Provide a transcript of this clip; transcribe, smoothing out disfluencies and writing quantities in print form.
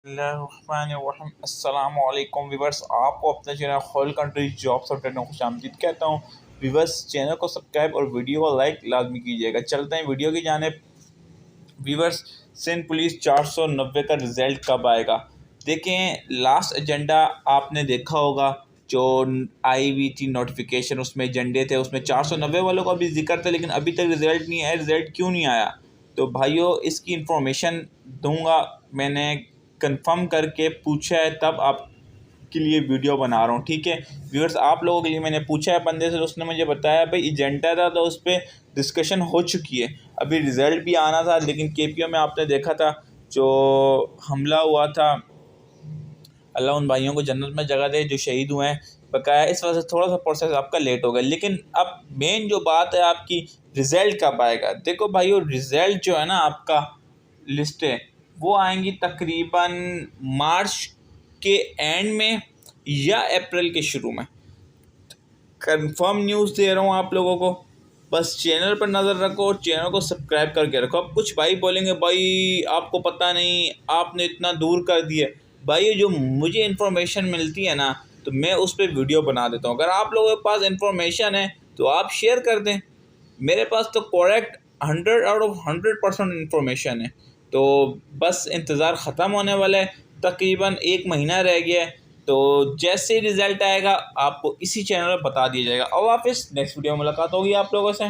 अस्सलामुअलैकुम वीवर्स, आपको अपने चैनल होल कंट्री जॉब्स और ट्रेनिंग खुशामदीद कहता हूँ। वीवर्स, चैनल को सब्सक्राइब और वीडियो को लाइक लाजमी कीजिएगा। चलते हैं वीडियो की जानिब। वीवर्स, सिंध पुलिस 490 का रिज़ल्ट कब आएगा? देखें, लास्ट एजेंडा आपने देखा होगा जो आई हुई थी नोटिफिकेशन, उसमें एजेंडे थे, उसमें 490 वालों का भी जिक्र था, लेकिन अभी तक रिज़ल्ट नहीं आया। रिज़ल्ट क्यों नहीं आया? तो भाइयों, इसकी इंफॉर्मेशन दूंगा। मैंने कंफर्म करके पूछा है, तब आपके लिए वीडियो बना रहा हूँ। ठीक है व्यूअर्स, आप लोगों के लिए मैंने पूछा है बंदे से, तो उसने मुझे बताया भाई एजेंडा था तो उस पर डिस्कशन हो चुकी है, अभी रिज़ल्ट भी आना था। लेकिन केपीओ में आपने देखा था जो हमला हुआ था, अल्लाह उन भाइयों को जन्नत में जगह दे जो शहीद हुए हैं, बकाया इस वजह से थोड़ा सा प्रोसेस आपका लेट हो गया। लेकिन अब मेन जो बात है आपकी, रिज़ल्ट कब आएगा? देखो भाइयों, रिज़ल्ट जो है ना आपका लिस्ट है वो आएंगी तकरीबन मार्च के एंड में या अप्रैल के शुरू में। कंफर्म न्यूज़ दे रहा हूँ आप लोगों को, बस चैनल पर नज़र रखो और चैनल को सब्सक्राइब करके रखो। अब कुछ भाई बोलेंगे भाई आपको पता नहीं, आपने इतना दूर कर दिया। भाई जो मुझे इन्फॉर्मेशन मिलती है ना, तो मैं उस पर वीडियो बना देता हूँ। अगर आप लोगों के पास इन्फॉर्मेशन है तो आप शेयर कर दें। मेरे पास तो करेक्ट 100 आउट ऑफ 100% इन्फॉर्मेशन है। तो बस इंतज़ार ख़त्म होने वाला है, तकरीबन 1 महीना रह गया है। तो जैसे ही रिज़ल्ट आएगा आपको इसी चैनल पर बता दिया जाएगा। और वापस नेक्स्ट वीडियो में मुलाकात होगी आप लोगों से।